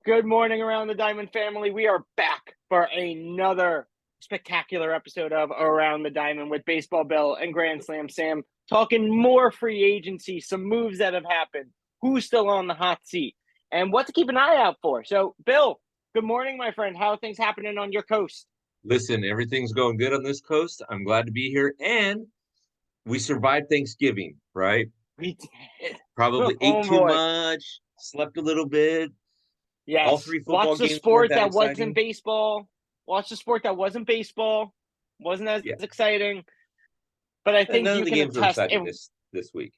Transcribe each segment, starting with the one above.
Good morning around the Diamond family. We are back for another spectacular episode of Around the Diamond with Baseball Bill and Grand Slam Sam, talking more free agency, some moves that have happened, who's still on the hot seat, and what to keep an eye out for. So, Bill, good morning, my friend. How are things happening on your coast? Listen, everything's going good on this coast. I'm glad to be here. And we survived Thanksgiving, right? We did. Probably ate Oh, too boy. much, slept a little bit. All Yes. three Watch football the games weren't sport that that wasn't exciting. baseball. Watch the sport that wasn't baseball. Wasn't as Yeah. exciting. But I And think none of you the can games were attest exciting it. this week.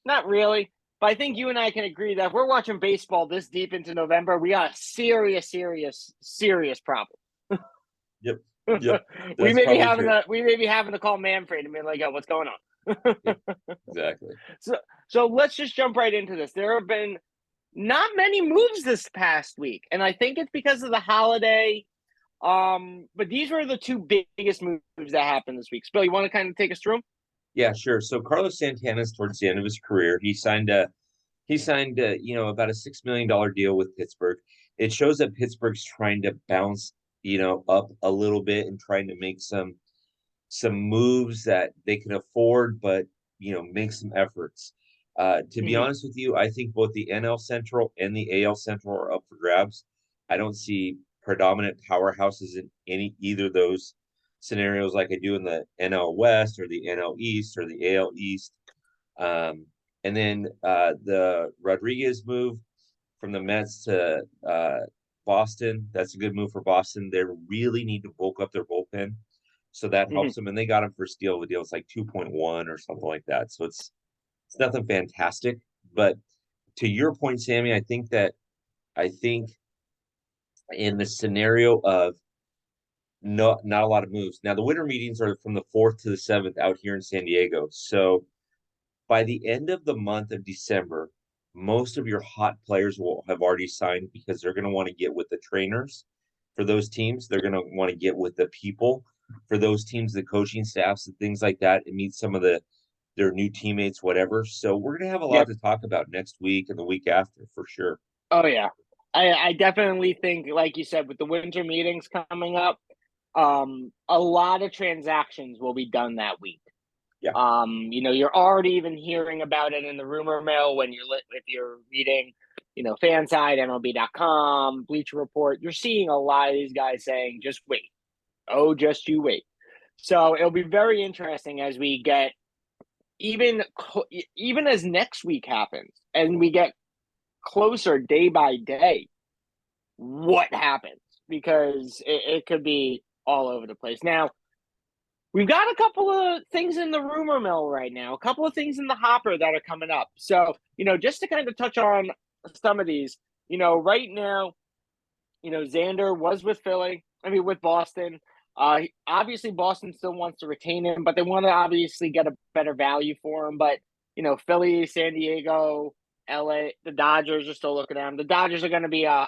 Not really, but I think you and I can agree that if we're watching baseball this deep into November, we got a serious problem. Yep. Yep. we That's may be probably having true. to call Manfred and be like, "Yo, what's going on?" Yep. Exactly. so let's just jump right into this. There have been not many moves this past week, and I think it's because of the holiday. But these were the two biggest moves that happened this week. Bill, you want to kind of take us through 'em? Yeah, sure. So Carlos Santana's towards the end of his career. He signed about a $6 million deal with Pittsburgh. It shows that Pittsburgh's trying to bounce, up a little bit and trying to make some moves that they can afford, but make some efforts. To be Mm-hmm. honest with you, I think both the NL Central and the AL Central are up for grabs. I don't see predominant powerhouses in any either of those scenarios like I do in the NL West or the NL East or the AL East. Um, and then the Rodriguez move from the Mets to Boston. That's a good move for Boston. They really need to bulk up their bullpen. So that Mm-hmm. helps them. And they got him for steal. The deal is like 2.1 or something like that. So it's nothing fantastic. But to your point, Sammy, I think in the scenario of not a lot of moves. Now the winter meetings are from the 4th to the 7th out here in San Diego. So by the end of the month of December, most of your hot players will have already signed because they're going to want to get with the trainers for those teams. They're going to want to get with the people for those teams, the coaching staffs and things like that, and meet some of their new teammates, whatever. So we're going to have a lot Yep. to talk about next week and the week after for sure. Oh yeah. I definitely think, like you said, with the winter meetings coming up, a lot of transactions will be done that week. Yeah, You're already even hearing about it in the rumor mill when if you're reading, Fanside, MLB.com, Bleacher Report. You're seeing a lot of these guys saying, "Just wait, oh, just you wait." So it'll be very interesting as we get even even as next week happens and we get closer day by day. What happens because it could be all over the place. Now, we've got a couple of things in the rumor mill right now, a couple of things in the hopper that are coming up. So, just to kind of touch on some of these, right now, Xander was with with Boston. Obviously, Boston still wants to retain him, but they want to obviously get a better value for him. But, Philly, San Diego, LA, the Dodgers are still looking at him. The Dodgers are going to be are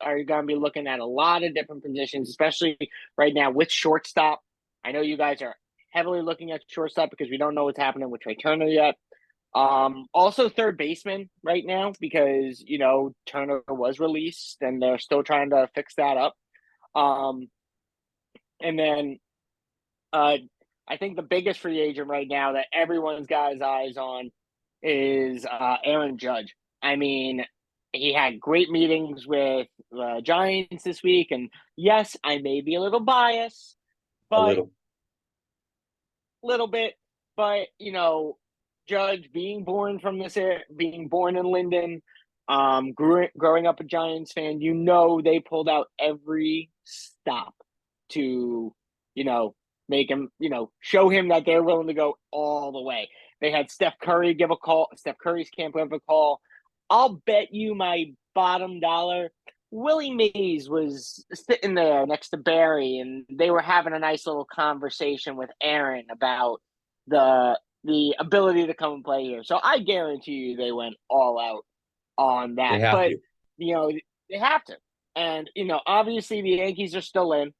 going to be looking at a lot of different positions, especially right now with shortstop. I know you guys are heavily looking at shortstop because we don't know what's happening with Trey Turner yet. Also third baseman right now because Turner was released and they're still trying to fix that up. Um, and then I think the biggest free agent right now that everyone's got his eyes on is Aaron Judge. I mean, he had great meetings with the Giants this week, and yes, I may be a little biased, a but little. little bit. But Judge being born from this area, being born in Linden, growing up a Giants fan, they pulled out every stop to make him show him that they're willing to go all the way. They had Steph Curry give a call. Steph Curry's camp give a call. I'll bet you my bottom dollar Willie Mays was sitting there next to Barry, and they were having a nice little conversation with Aaron about the ability to come and play here. So I guarantee you they went all out on They that. have But to. they have to, and obviously the Yankees are still in.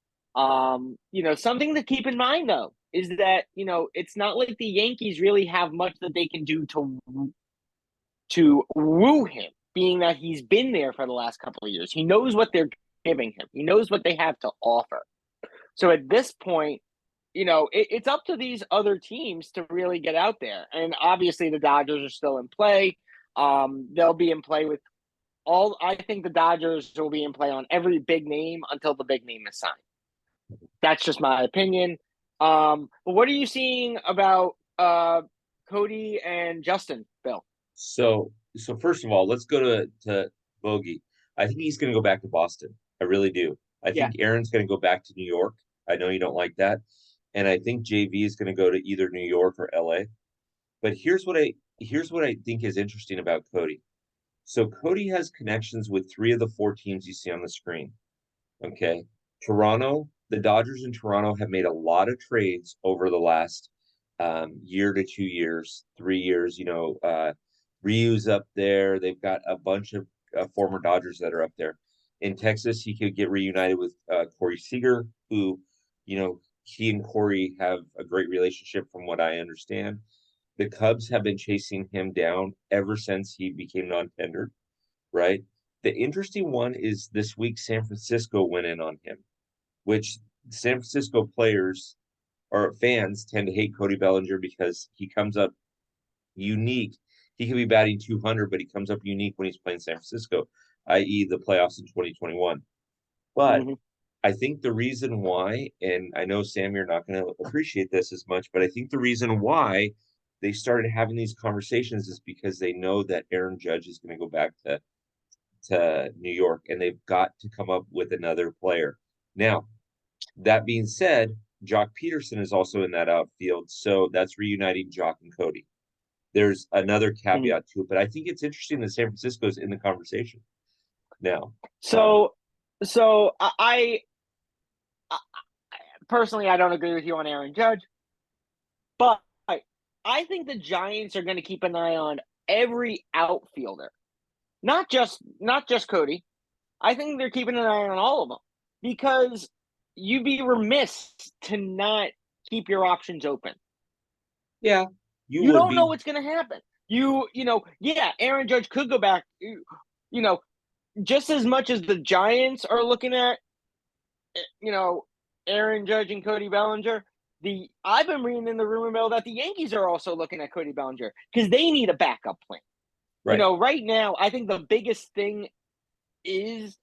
Something to keep in mind though is that it's not like the Yankees really have much that they can do to woo him being that he's been there for the last couple of years. He knows what they're giving him. He knows what they have to offer. So at this point, it's up to these other teams to really get out there. And obviously the Dodgers are still in play. They'll be in play with I think the Dodgers will be in play on every big name until the big name is signed. That's just my opinion. But what are you seeing about Cody and Justin, Bill? So first of all, let's go to Bogey. I think he's going to go back to Boston. I really do. I Yeah. think Aaron's going to go back to New York. I know you don't like that, and I think JV is going to go to either New York or LA. But here's what I think is interesting about Cody. So Cody has connections with 3 of the 4 teams you see on the screen. Okay, Toronto, the Dodgers in Toronto have made a lot of trades over the last year to 2 years, 3 years. Ryu's up there. They've got a bunch of former Dodgers that are up there. In Texas, he could get reunited with Corey Seager, who, he and Corey have a great relationship from what I understand. The Cubs have been chasing him down ever since he became non-tendered, right? The interesting one is this week San Francisco went in on him, which San Francisco players or fans tend to hate Cody Bellinger because he comes up unique. He could be batting 200, but he comes up unique when he's playing San Francisco, i.e. the playoffs in 2021. But I think the reason why, and I know, Sam, you're not going to appreciate this as much, but I think the reason why they started having these conversations is because they know that Aaron Judge is going to go back to New York, and they've got to come up with another player. Now, that being said, Jock Peterson is also in that outfield, so that's reuniting Jock and Cody. There's another caveat to it, but I think it's interesting that San Francisco's in the conversation now. So I personally, I don't agree with you on Aaron Judge, but I think the Giants are going to keep an eye on every outfielder, not just Cody. I think they're keeping an eye on all of them because you'd be remiss to not keep your options open. Yeah, you don't know what's going to happen. Aaron Judge could go back. Just as much as the Giants are looking at, Aaron Judge and Cody Bellinger, I've been reading in the rumor mill that the Yankees are also looking at Cody Bellinger because they need a backup plan. Right. Right now, I think the biggest thing is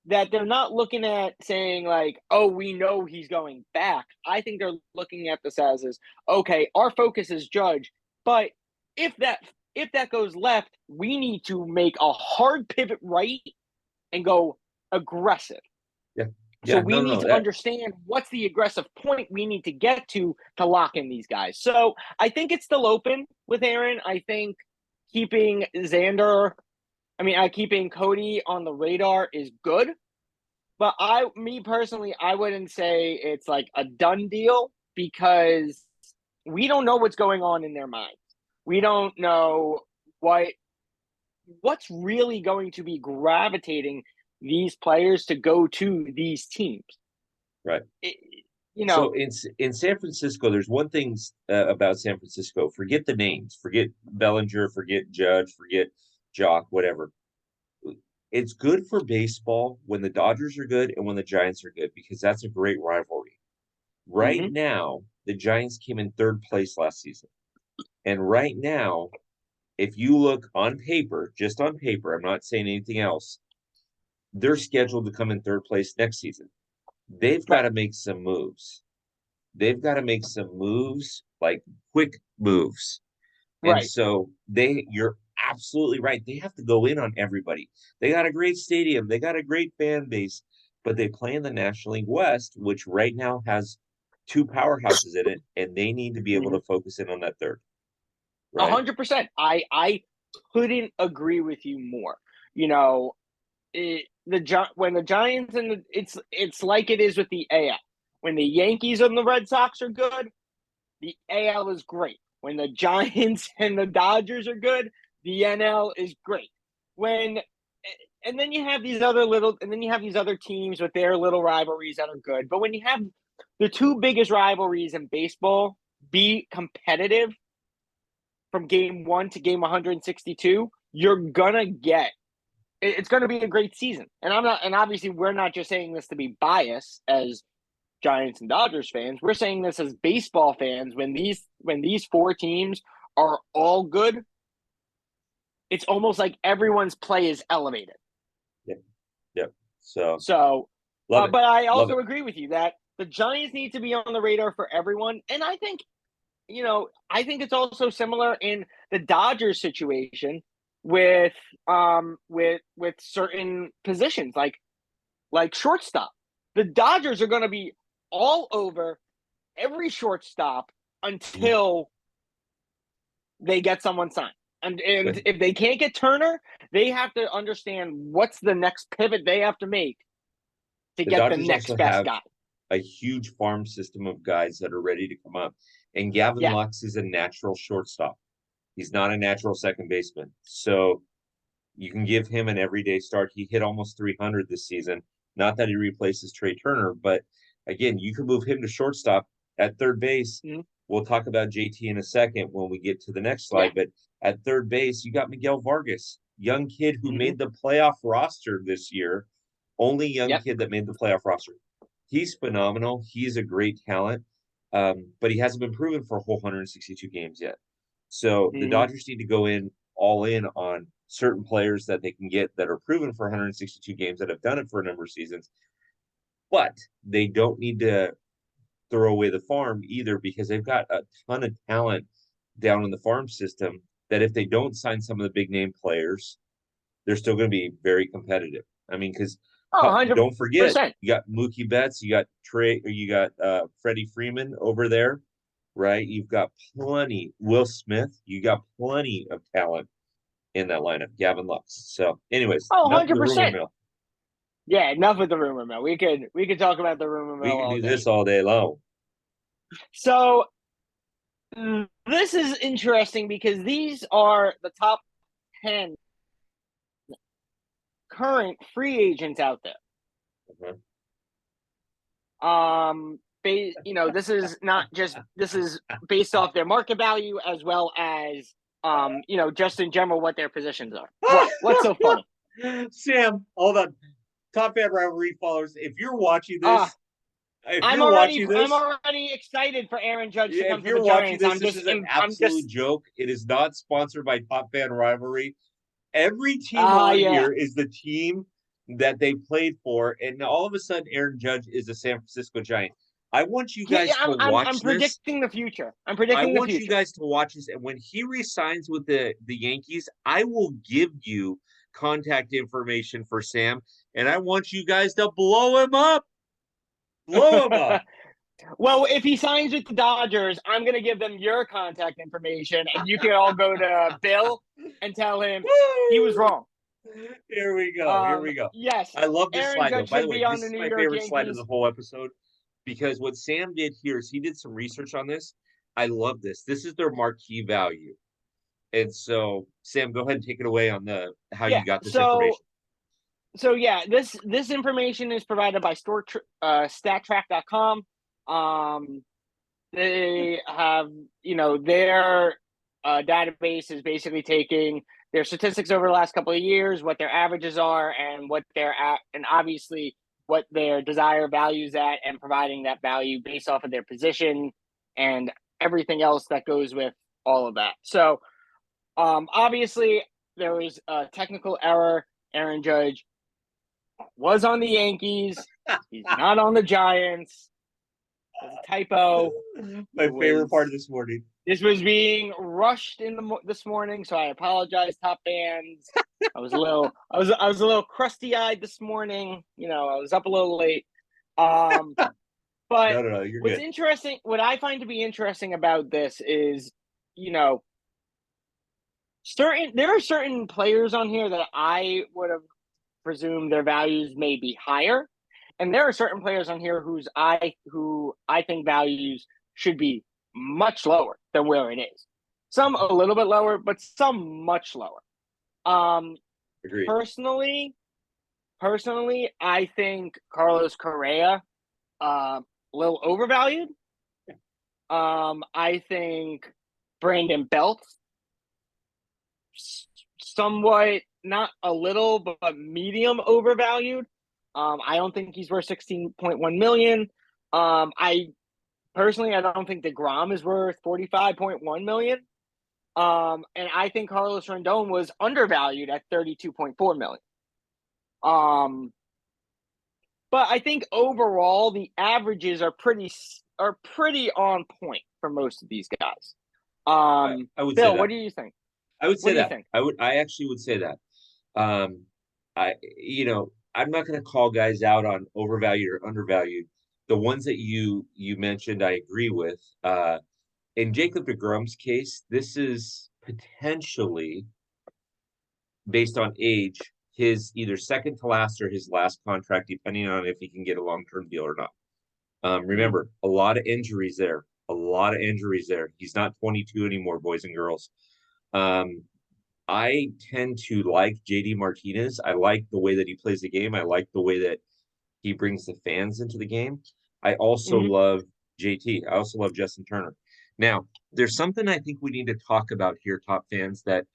that they're not looking at saying like, oh, we know he's going back. I think they're looking at this as okay, our focus is Judge, but if that goes left, we need to make a hard pivot right and go aggressive. Yeah. So we need to understand what's the aggressive point we need to get to lock in these guys. So I think it's still open with Aaron. I think keeping keeping Cody on the radar is good. But me personally, I wouldn't say it's like a done deal because we don't know what's going on in their minds. We don't know what's really going to be gravitating these players to go to these teams. Right. So in San Francisco, there's one thing about San Francisco. Forget the names. Forget Bellinger. Forget Judge. Forget Jock. Whatever. It's good for baseball when the Dodgers are good and when the Giants are good because that's a great rivalry. Right now, the Giants came in 3rd place last season. And right now, if you look on paper, just on paper, I'm not saying anything else, they're scheduled to come in 3rd place next season. They've got to make some moves. They've got to make some moves, like quick moves. Right. And so you're absolutely right. They have to go in on everybody. They got a great stadium. They got a great fan base, but they play in the National League West, which right now has 2 powerhouses in it, and they need to be able to focus in on that third. Right? 100%. I couldn't agree with you more. When the Giants it's like it is with the AL. When the Yankees and the Red Sox are good, the AL is great. When the Giants and the Dodgers are good, the NL is great. And then you have these other teams with their little rivalries that are good. But when you have the 2 biggest rivalries in baseball be competitive from game 1 to game 162, you're gonna get it's going to be a great season. And obviously we're not just saying this to be biased as Giants and Dodgers fans. We're saying this as baseball fans. When these four teams are all good, it's almost like everyone's play is elevated. Yep. Yep. So But I Love also it. agree with you that the Giants need to be on the radar for everyone. And I think, I think it's also similar in the Dodgers situation with certain positions like shortstop. The Dodgers are going to be all over every shortstop until they get someone signed. And if they can't get Turner, they have to understand what's the next pivot they have to make to The get the Dodgers next also best have guy. a huge farm system of guys that are ready to come up. And Gavin Yeah. Lux is a natural shortstop. He's not a natural second baseman. So you can give him an everyday start. He hit almost 300 this season. Not that he replaces Trey Turner, but again, you can move him to shortstop at third base. Mm-hmm. We'll talk about JT in a second when we get to the next slide. Yeah. But at third base, you got Miguel Vargas, young kid who Mm-hmm. made the playoff roster this year. Only young Yep. kid that made the playoff roster. He's phenomenal. He's a great talent, but he hasn't been proven for a whole 162 games yet. So the Mm-hmm. Dodgers need to go in all in on certain players that they can get that are proven for 162 games that have done it for a number of seasons. But they don't need to throw away the farm either because they've got a ton of talent down in the farm system that if they don't sign some of the big name players, they're still going to be very competitive. I mean, because Oh, 100%. don't forget, you got Mookie Betts, you got Trey, or you got Freddie Freeman over there, right? You've got plenty. Will Smith, you got plenty of talent in that lineup. Gavin Lux. So, anyways, Oh, enough of the rumor 100%. mill. Yeah, enough with the rumor mill. We could talk about the rumor We mill can all do day. this all day long. So this is interesting because these are the top 10 current free agents out there. This is not just this is based off their market value as well as just in general what their positions are. What's so funny? Sam, hold on. Top Fan Rivalry followers, if you're watching this, I'm already excited for Aaron Judge to come to the Giants. This is an absolute joke. It is not sponsored by Top Fan Rivalry. Every team on here is the team that they played for, and all of a sudden, Aaron Judge is a San Francisco Giant. I want you guys to watch this. I'm predicting the future. I want you guys to watch this, and when he resigns with the Yankees, I will give you contact information for Sam, and I want you guys to blow him up. Blow him up. Well, if he signs with the Dodgers, I'm going to give them your contact information, and you can all go to Bill and tell him he was wrong. Here we go. Yes. I love this Aaron slide, Judge though. By the should way, be on this the is New my York favorite Yankees. slide of the whole episode because what Sam did here is he did some research on this. I love this. This is their marquee value. And so, Sam, go ahead and take it away on how you got this information. So yeah, this information is provided by StatTrack.com. They have their database is basically taking their statistics over the last couple of years, what their averages are, and what they're at, and obviously what their desire values at, and providing that value based off of their position and everything else that goes with all of that. So obviously there was a technical error. Aaron Judge was on the Yankees. He's not on the Giants. There's a typo. My favorite part of this morning. This was being rushed this morning, so I apologize, top fans. I was a little crusty-eyed this morning. I was up a little late. But no, you're what's good. interesting, what I find to be interesting about this is, there are certain players on here that I would have presumed their values may be higher, and there are certain players on here who I think values should be much lower than where it is. Some a little bit lower, but some much lower. Agreed. Personally, I think Carlos Correa a little overvalued. I think Brandon Belt somewhat not a little, but medium overvalued. I don't think he's worth 16.1 million. I personally, I don't think DeGrom is worth 45.1 million. And I think Carlos Rendon was undervalued at 32.4 million. But I think overall the averages are pretty on point for most of these guys. I would say Bill, that. what do you think? I would What say do you that. think? I actually would say that. I'm not going to call guys out on overvalued or undervalued. The ones that you mentioned, I agree with. In Jacob deGrom's case, this is potentially based on age, his either second to last or his last contract, depending on if he can get a long-term deal or not. Remember, a lot of injuries there. A lot of injuries there. He's not 22 anymore, boys and girls. I tend to like JD Martinez. I like the way that he plays the game. I like the way that he brings the fans into the game. I also love JT. I also love Justin Turner. Now, there's something I think we need to talk about here, top fans, that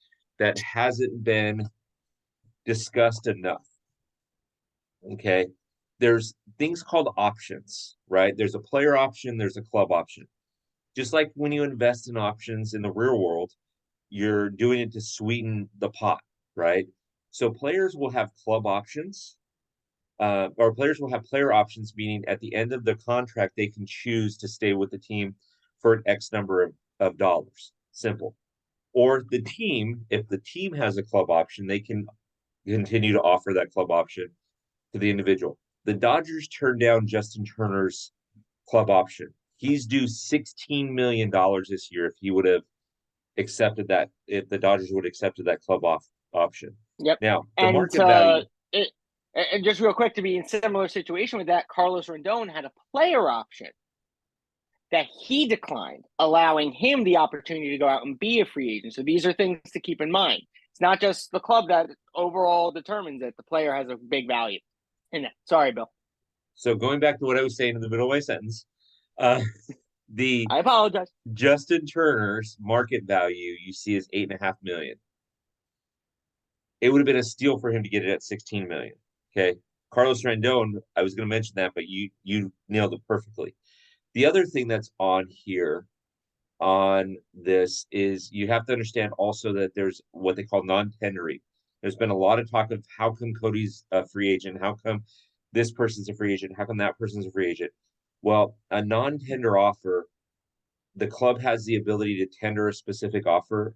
hasn't been discussed enough. Okay. There's things called options, right? There's a player option, there's a club option. Just like when you invest in options in the real world, you're doing it to sweeten the pot, right? So players will have club options, or players will have player options, meaning at the end of the contract, they can choose to stay with the team for an X number of dollars. Simple. Or the team, if the team has a club option, they can continue to offer that club option to the individual. The Dodgers turned down Justin Turner's club option. He's due $16 million this year if he would have accepted that, if the Dodgers would have accepted that club option. Yep. Now, the And market value. and just real quick, to be in similar situation with that, Carlos Rendon had a player option that he declined, allowing him the opportunity to go out and be a free agent. So these are things to keep in mind. It's not just the club that overall determines that the player has a big value. And sorry, Bill. So going back to what I was saying in the middle of my sentence, the I apologize. Justin Turner's market value you see is $8.5 million. It would have been a steal for him to get it at 16 million. Okay. Carlos Rendon, I was going to mention that, but you nailed it perfectly. The other thing that's on here on this is you have to understand also that there's what they call non-tendering. There's been a lot of talk of how come Cody's a free agent, how come this person's a free agent, how come that person's a free agent. Well, a non-tender offer, the club has the ability to tender a specific offer,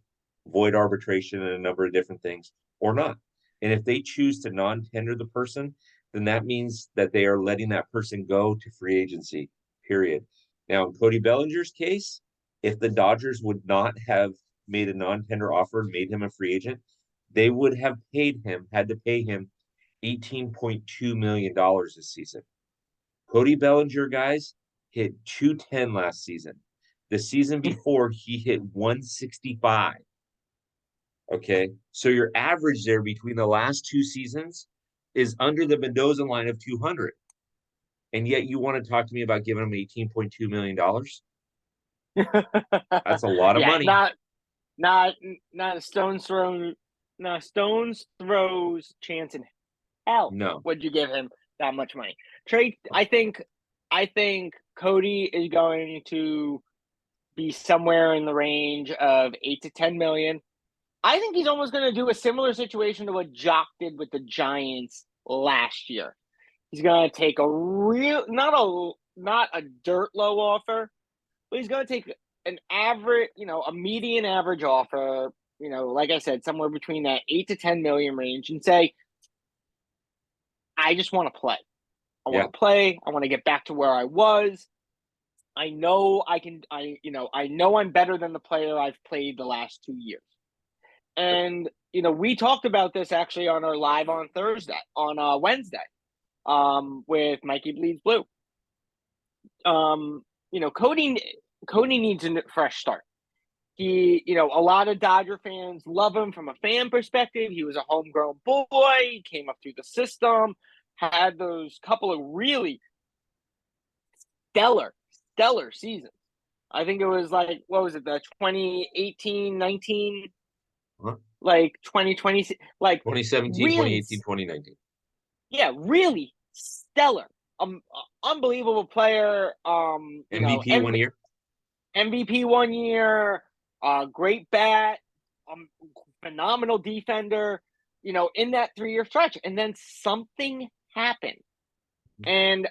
void arbitration, and a number of different things, or not. And if they choose to non-tender the person, then that means that they are letting that person go to free agency, period. Now, in Cody Bellinger's case, if the Dodgers would not have made a non-tender offer and made him a free agent, they would have had to pay him $18.2 million this season. Cody Bellinger, guys, hit 210 last season. The season before, he hit 165. Okay. So your average there between the last two seasons is under the Mendoza line of 200. And yet you want to talk to me about giving him $18.2 million? That's a lot of money. Not a stone's throws chance in hell. No. Would you give him that much money? Trade. I think Cody is going to be somewhere in the range of 8 to 10 million. I think he's almost going to do a similar situation to what Jock did with the Giants last year. He's going to take a real, not a dirt low offer, but he's going to take an average, a median average offer, like I said, somewhere between that 8 to 10 million range, and say, I just want to play. I want to play. I want to get back to where I was. I know I know I'm better than the player I've played the last 2 years. And, we talked about this actually on our live on Wednesday, with Mikey Bleeds Blue. Cody needs a fresh start. He, a lot of Dodger fans love him from a fan perspective. He was a homegrown boy. He came up through the system, had those couple of really stellar seasons. I think it was like, what was it, the 2018-19 like 2020, like 2017, really, 2018, 2019. yeah, really stellar, unbelievable player. MVP 1 year. MVP 1 year, great bat, um, phenomenal defender. In that 3 year stretch, and then something happened, and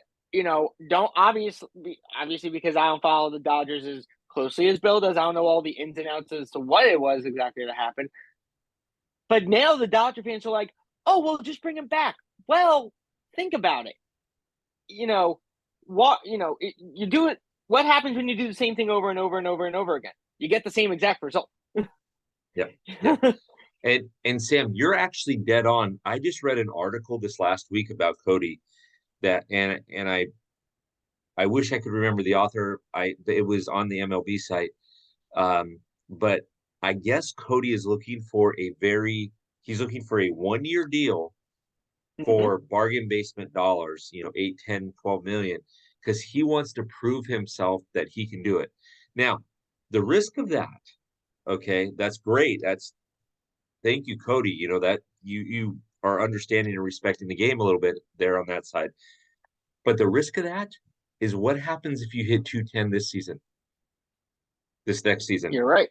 don't obviously because I don't follow the Dodgers as closely as Bill does. I don't know all the ins and outs as to what it was exactly that happened. But now the Dodger fans are like, "Oh, well, just bring him back." Well, think about it. You know what? You do it. What happens when you do the same thing over and over and over and over again? You get the same exact result. Yep. Yep. And Sam, you're actually dead on. I just read an article this last week about Cody that and I wish I could remember the author. It was on the MLB site. But I guess Cody is looking for he's looking for a 1 year deal Hmm. for bargain basement dollars, 8, 10, 12 million, because he wants to prove himself that he can do it. Now, the risk of that, okay, that's great. Thank you, Cody. That you are understanding and respecting the game a little bit there on that side. But the risk of that is what happens if you hit 210 this next season. You're right.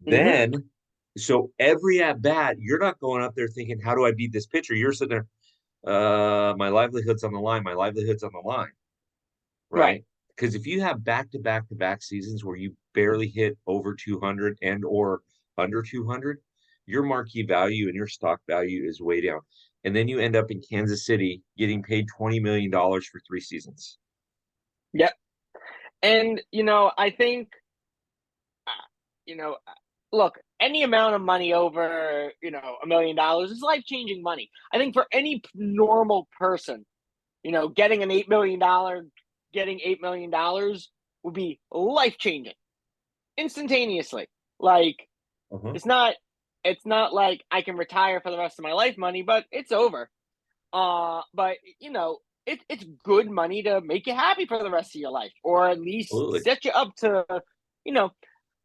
Hmm. Then, so every at bat, you're not going up there thinking, how do I beat this pitcher? You're sitting there, my livelihood's on the line. My livelihood's on the line, Right. right? Because if you have back seasons where you barely hit over 200 and or under 200, your marquee value and your stock value is way down. And then you end up in Kansas City getting paid $20 million for 3 seasons. Yep. And I think uh, you know, look, any amount of money over $1 million is life changing money. I think for any normal person, getting $8 million would be life changing instantaneously. Like Uh-huh. it's not it's not like I can retire for the rest of my life money, but it's over. But it's good money to make you happy for the rest of your life, or at least Absolutely. set you up to, you know,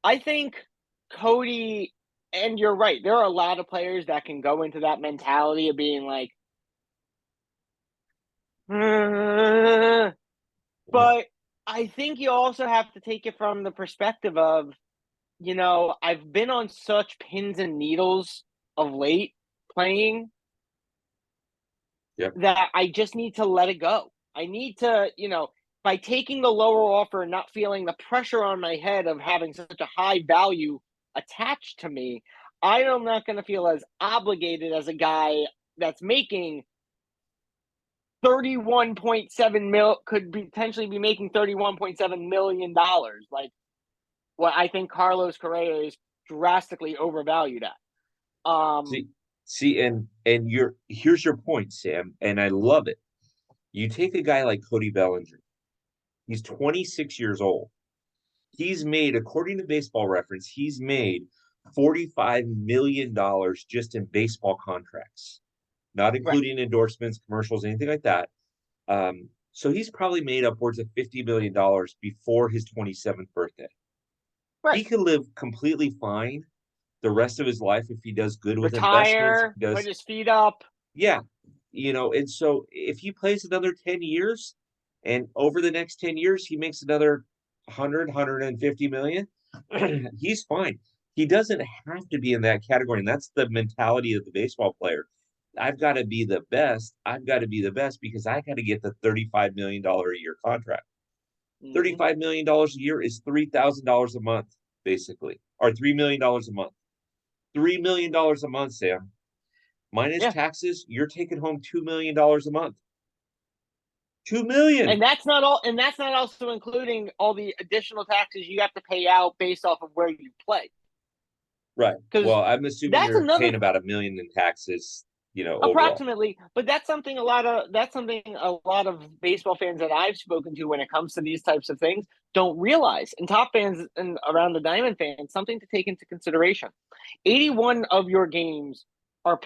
I think Cody, and you're right, there are a lot of players that can go into that mentality of being like, but I think you also have to take it from the perspective of, I've been on such pins and needles of late playing Yep. that I just need to let it go. I need to, by taking the lower offer and not feeling the pressure on my head of having such a high value attached to me, I am not going to feel as obligated as a guy that's making 31.7 mil, could potentially be making $31.7 million. Like what I think Carlos Correa is drastically overvalued at. See, and here's your point, Sam, and I love it. You take a guy like Cody Bellinger. He's 26 years old. He's made, according to Baseball Reference, he's made $45 million just in baseball contracts, not Right, including endorsements, commercials, anything like that. So he's probably made upwards of $50 million before his 27th birthday. right. He could live completely fine the rest of his life if he does good with investments. If Retire, he put does, his feet up. yeah, and so if he plays another 10 years and over the next 10 years he makes another 150 million, he's fine. He doesn't have to be in that category, and that's the mentality of the baseball player. I've got to be the best. I've got to be the best because I got to get the $35 million a year contract. Mm-hmm. $35 million a year is $3,000 a month, basically, or $3 million a month. $3 million a month, Sam. Minus Yeah. taxes, you're taking home $2 million a month. 2 million. And that's not all, and that's not also including all the additional taxes you have to pay out based off of where you play. Right. Because Well, I'm assuming that's you're another paying about $1 million in taxes, overall. approximately, but that's something a lot of baseball fans that I've spoken to when it comes to these types of things don't realize. And top fans and around the Diamond fans, something to take into consideration. 81 of your games are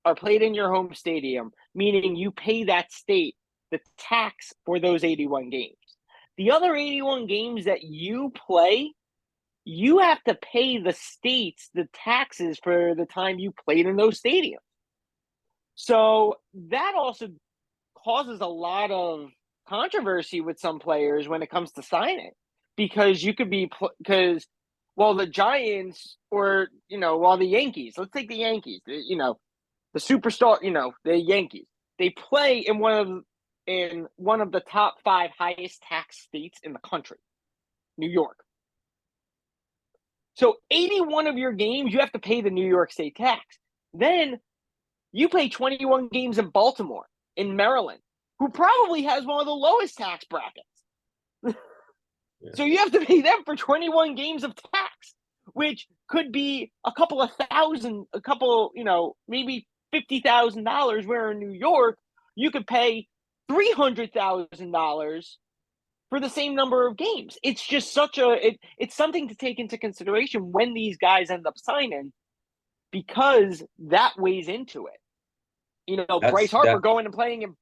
are played in your home stadium, meaning you pay that state the tax for those 81 games. The other 81 games that you play, you have to pay the states the taxes for the time you played in those stadiums. So that also causes a lot of controversy with some players when it comes to signing, because you could be because well, the Giants, or while the Yankees, let's take the Yankees, the superstar, the Yankees, they play in one of the top 5 highest tax states in the country, New York. So 81 of your games, you have to pay the New York State tax. Then you play 21 games in Baltimore, in Maryland, who probably has one of the lowest tax brackets. Yeah. So you have to pay them for 21 games of tax, which could be a couple of thousand, maybe $50,000, where in New York, you could pay $300,000 for the same number of games. It's just it's something to take into consideration when these guys end up signing, because that weighs into it. Bryce That's Harper that. going and playing in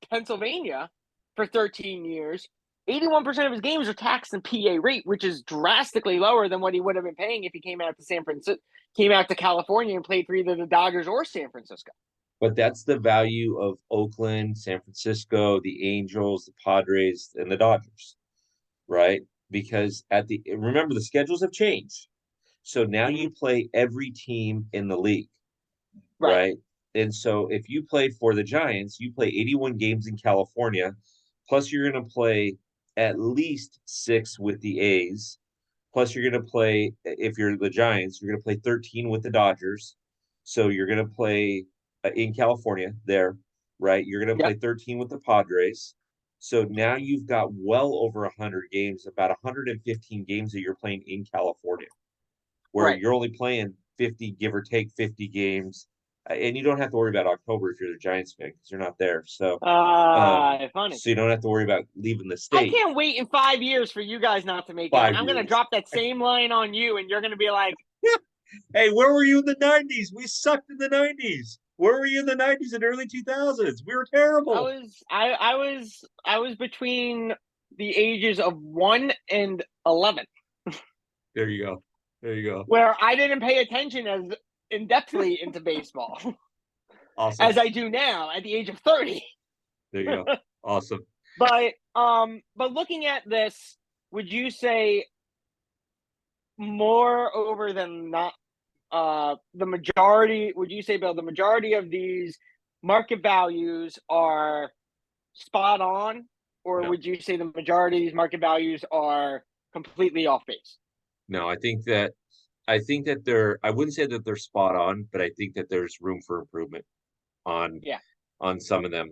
Pennsylvania for 13 years, 81% of his games are taxed in PA rate, which is drastically lower than what he would have been paying if he came out to California and played for either the Dodgers or San Francisco. But that's the value of Oakland, San Francisco, the Angels, the Padres, and the Dodgers, right? Because remember, the schedules have changed. So now you play every team in the league, right? And so if you played for the Giants, you play 81 games in California, plus you're going to play at least 6 with the A's, plus you're going to play, if you're the Giants, you're going to play 13 with the Dodgers. So you're going to play in California there, right? You're going to play 13 with the Padres. So now you've got well over 100 games, about 115 games that you're playing in California, where you're only playing 50, give or take 50 games. And you don't have to worry about October if you're the Giants fan, because you're not there. So, Funny. so you don't have to worry about leaving the I state. can't wait in 5 years for you guys not to make it. 5 I'm going to years. drop that same line on you, and you're going to be like, Hey, where were you in the 90s? We sucked in the 90s. Where were you in the 90s and early 2000s? We were terrible. I was between the ages of 1 and 11. There you go. There you go. Where I didn't pay attention as in-depthly into baseball. Awesome. As I do now at the age of 30. There you go. Awesome. But looking at this, would you say more over than not, the majority, would you say, Bill, the majority of these market values are spot on, or would you say the majority of these market values are completely off base? No, I think that I wouldn't say that they're spot on, but I think that there's room for improvement on some of them.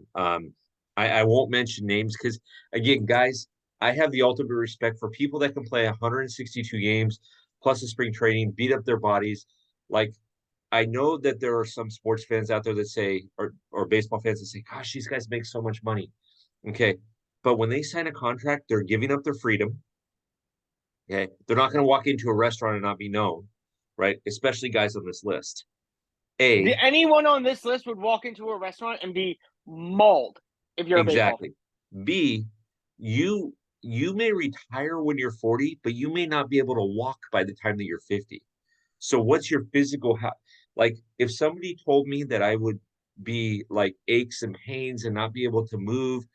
I won't mention names because, again, guys, I have the ultimate respect for people that can play 162 games plus a spring training, beat up their bodies. Like, I know that there are some sports fans out there that say, or baseball fans that say, gosh, these guys make so much money. Okay. But when they sign a contract, they're giving up their freedom. Okay. They're not going to walk into a restaurant and not be known, right? Especially guys on this list. Anyone on this list would walk into a restaurant and be mauled if you're a baseball fan. B, you may retire when you're 40, but you may not be able to walk by the time that you're 50. So what's your physical like, if somebody told me that I would be like aches and pains and not be able to move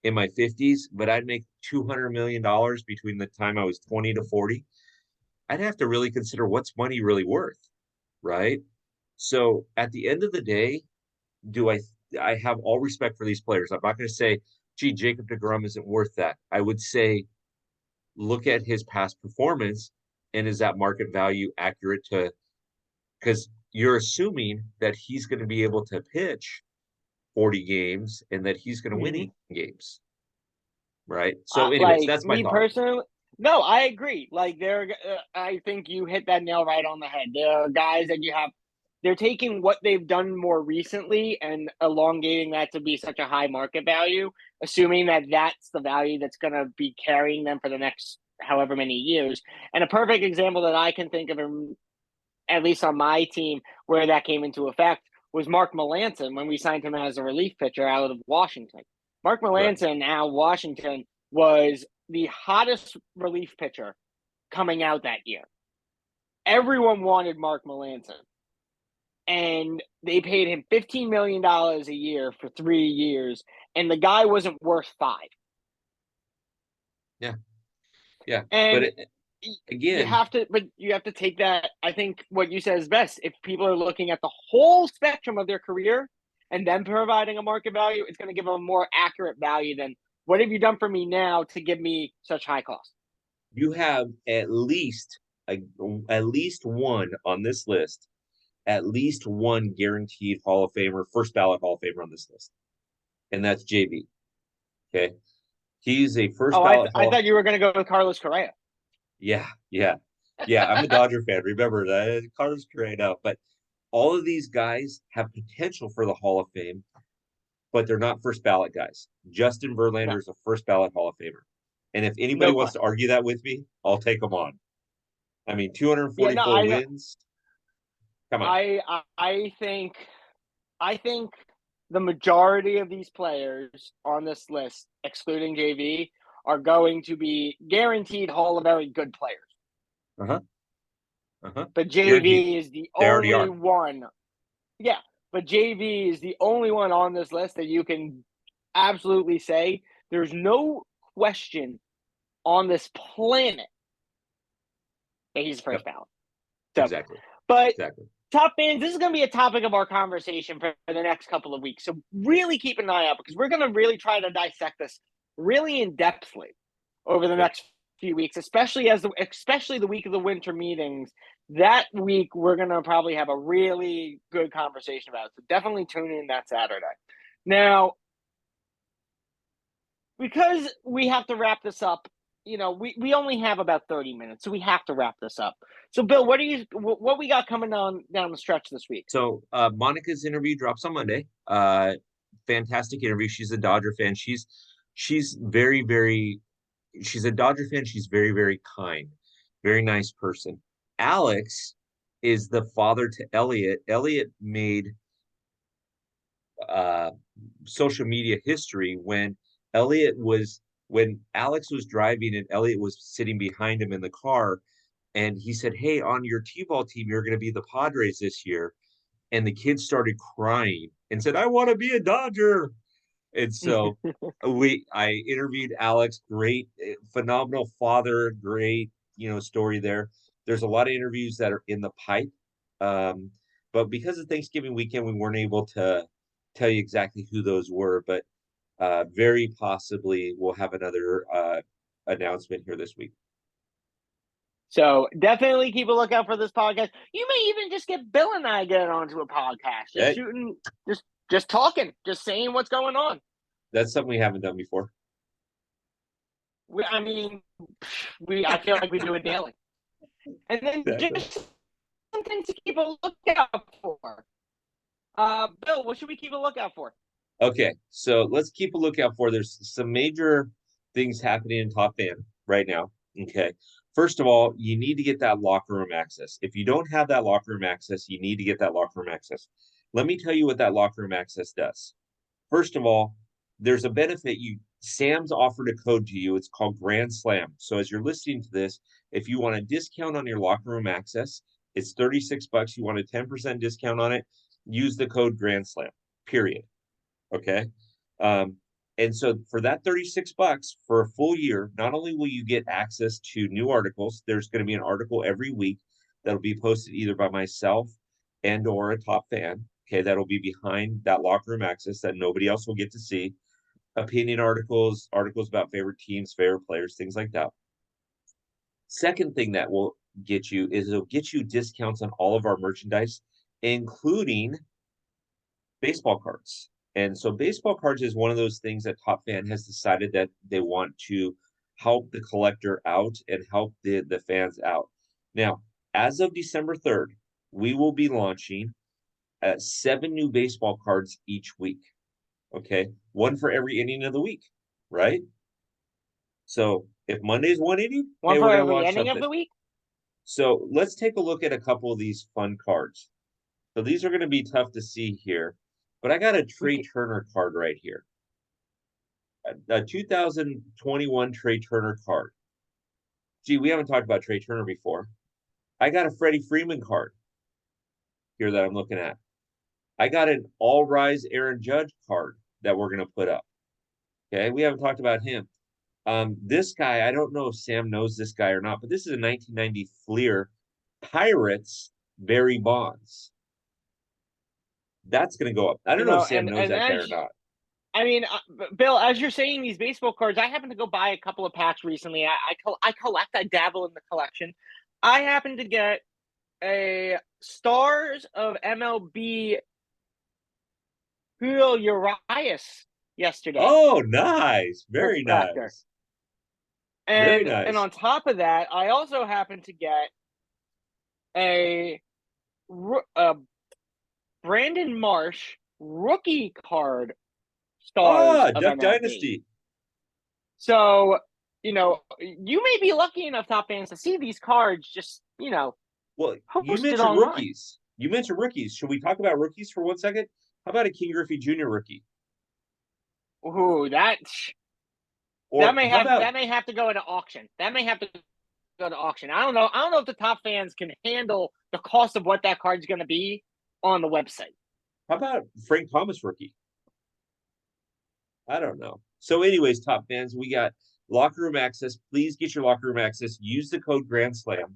in my 50s, but I'd make $200 million between the time I was 20 to 40, I'd have to really consider what's money really worth, right? So at the end of the day, I have all respect for these players. I'm not going to say, gee, Jacob deGrom isn't worth that. I would say, look at his past performance, and is that market value accurate to, because you're assuming that he's going to be able to pitch 40 games and that he's going to win 8 games. Right. So anyways, that's my thought. Personally, no, I agree. Like I think you hit that nail right on the head. There are guys that they're taking what they've done more recently and elongating that to be such a high market value, assuming that that's the value that's going to be carrying them for the next however many years. And a perfect example that I can think of, at least on my team, where that came into effect was Mark Melancon when we signed him as a relief pitcher out of Washington. Mark Melancon out of Washington was the hottest relief pitcher coming out that year. Everyone wanted Mark Melancon, and they paid him $15 million a year for 3 years, and the guy wasn't worth 5. Yeah. Yeah. But And again, you have to take that. I think what you said is best. If people are looking at the whole spectrum of their career and then providing a market value, it's going to give them a more accurate value than what have you done for me now to give me such high cost. you have at least one on this list, at least one guaranteed Hall of Famer, first ballot Hall of Famer on this list, and that's JV. Okay, he's a first Oh, ballot I Hall. thought you were going to go with Carlos Correa. Yeah, yeah, yeah. I'm a Dodger fan. Remember that Carlos Correa now, but all of these guys have potential for the Hall of Fame, but they're not first ballot guys. Justin No, Verlander is a first ballot Hall of Famer, and if anybody no wants to question. argue that with me, I'll take them on. I mean, Yeah, no, 244 I know. wins. Come on. I think the majority of these players on this list, excluding JV, are going to be guaranteed Hall of Very good players. Uh huh. Uh huh. But Guaranteed. JV is the They already only are. one. Yeah, but JV is the only one on this list that you can absolutely say there's no question on this planet that he's Yep. first ballot. So, Exactly. but Exactly. top fans, this is going to be a topic of our conversation for the next couple of weeks. So really keep an eye out because we're going to really try to dissect this really in depthly over the Yep. next few weeks, especially the week of the winter meetings. That week we're going to probably have a really good conversation about it. So definitely tune in that Saturday. Now, because we have to wrap this up, we only have about 30 minutes, so we have to wrap this up. So, Bill, what we got coming down the stretch this week? So Monica's interview drops on Monday. Fantastic interview. She's a Dodger fan. She's very, very she's a Dodger fan. She's very, very kind, very nice person. Alex is the father to Elliot. Elliot made uh social media history when Alex was driving and Elliot was sitting behind him in the car, and he said, "Hey, on your T-ball team, you're going to be the Padres this year." And the kid started crying and said, "I want to be a Dodger." And so I interviewed Alex. Great, phenomenal father. Great, story there. There's a lot of interviews that are in the pipe, um, but because of Thanksgiving weekend, we weren't able to tell you exactly who those were. But very possibly we'll have another announcement here this week. So definitely keep a lookout for this podcast. You may even just get Bill and I get onto a podcast, just Hey, shooting, just talking, just saying what's going on. that's something we haven't done before. I mean, I feel like we do it daily. And then Exactly. just something to keep a lookout for. Bill, what should we keep a lookout for? Okay, so let's keep a lookout for. There's some major things happening in Top Fan right now. Okay, first of all, you need to get that locker room access. If you don't have that locker room access, you need to get that locker room access. Let me tell you what that locker room access does. First of all, there's a benefit. Sam's offered a code to you. It's called Grand Slam. So as you're listening to this, if you want a discount on your locker room access, it's $36. You want a 10% discount on it, use the code Grand Slam. Period. Okay. Um, and so for that $36 for a full year, not only will you get access to new articles, there's going to be an article every week that'll be posted either by myself and or a top fan. Okay, that'll be behind that locker room access that nobody else will get to see. Opinion articles, articles about favorite teams, favorite players, things like that. Second thing that will get you is it'll get you discounts on all of our merchandise, including baseball cards. And so baseball cards is one of those things that Top Fan has decided that they want to help the collector out and help the fans out. Now, as of December 3rd, we will be launching 7 new baseball cards each week. Okay. One for every inning of the week, right? So if Monday's one inning, One hey, for we're going to every launch ending of something. the week? So let's take a look at a couple of these fun cards. So these are going to be tough to see here, but I got a Trey Turner card right here. A 2021 Trey Turner card. Gee, we haven't talked about Trey Turner before. I got a Freddie Freeman card here that I'm looking at. I got an All Rise Aaron Judge card that we're gonna put up. Okay, we haven't talked about him. This guy, I don't know if Sam knows this guy or not, but this is a 1990 Fleer Pirates Barry Bonds. That's gonna go up. I don't know if Sam knows And that guy or not. I mean, Bill, as you're saying these baseball cards, I happened to go buy a couple of packs recently. I collect, I dabble in the collection. I happened to get a Stars of MLB Julio Urias yesterday Oh, nice. Very refractor. nice. Very And nice. on top of that, I also happened to get a, a Brandon Marsh rookie card Stars Ah, of Duck MLB. Dynasty. So, you may be lucky enough, top fans, to see these cards just, Well, you posted mentioned online. rookies. You mentioned rookies. Should we talk about rookies for 1 second? How about a King Griffey Jr. rookie? Ooh, Or how about that may have to go into auction. That may have to go to auction. I don't know. I don't know if the top fans can handle the cost of what that card's going to be on the website. Frank Thomas rookie? I don't know. So, anyways, top fans, we got locker room access. Please get your locker room access. Use the code Grand Slam.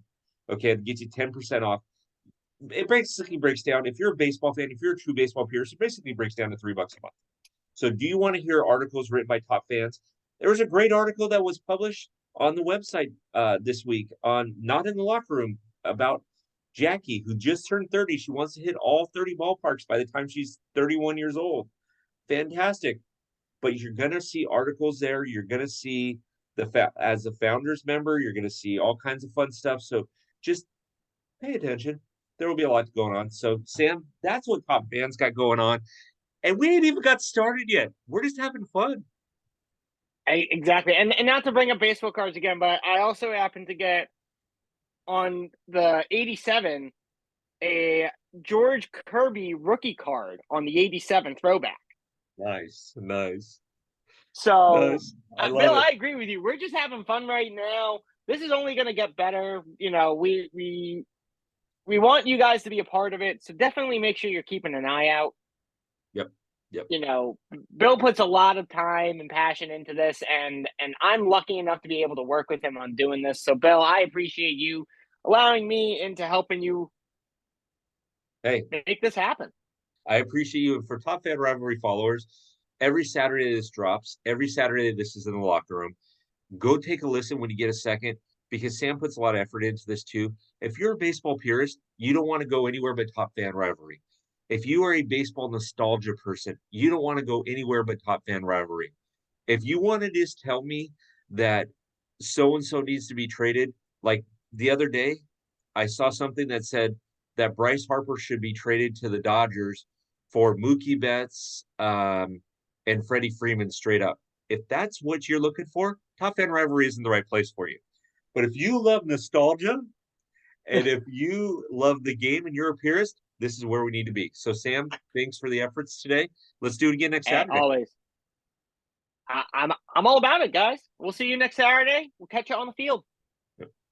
Okay, to get you 10% off. It basically breaks down. If you're a baseball fan, if you're a true baseball purist, it basically breaks down to $3 a month. So, do you want to hear articles written by top fans? There was a great article that was published on the website this week on Not in the Locker Room about Jackie, who just turned 30. She wants to hit all 30 ballparks by the time she's 31 years old. Fantastic. But you're going to see articles there. You're going to see as a founders member, you're going to see all kinds of fun stuff. So just pay attention. There will be a lot going on. So, Sam, that's what Top Fans got going on. And we ain't even got started yet. We're just having fun. Exactly. And not to bring up baseball cards again, but I also happened to get on the 87 a George Kirby rookie card on the 87 throwback. Nice, nice, So, nice. I love Bill, it. I agree with you. We're just having fun right now. This is only going to get better. We want you guys to be a part of it. So definitely make sure you're keeping an eye out. Yep, yep. Bill puts a lot of time and passion into this, and I'm lucky enough to be able to work with him on doing this. So, Bill, I appreciate you allowing me into helping you Hey, make this happen. I appreciate you. For Top Fan Rivalry followers, every Saturday this drops. Every Saturday this is in the locker room. Go take a listen when you get a second because Sam puts a lot of effort into this too. If you're a baseball purist, you don't want to go anywhere but Top Fan Rivalry. If you are a baseball nostalgia person, you don't want to go anywhere but Top Fan Rivalry. If you want to just tell me that so and so needs to be traded, like the other day, I saw something that said that Bryce Harper should be traded to the Dodgers for Mookie Betts and Freddie Freeman straight up. If that's what you're looking for, Top Fan Rivalry isn't the right place for you. But if you love nostalgia and if you love the game and you're a purist, this is where we need to be. So, Sam, thanks for the efforts today. Let's do it again next And Saturday. always, I'm all about it, guys. We'll see you next Saturday. We'll catch you on the field.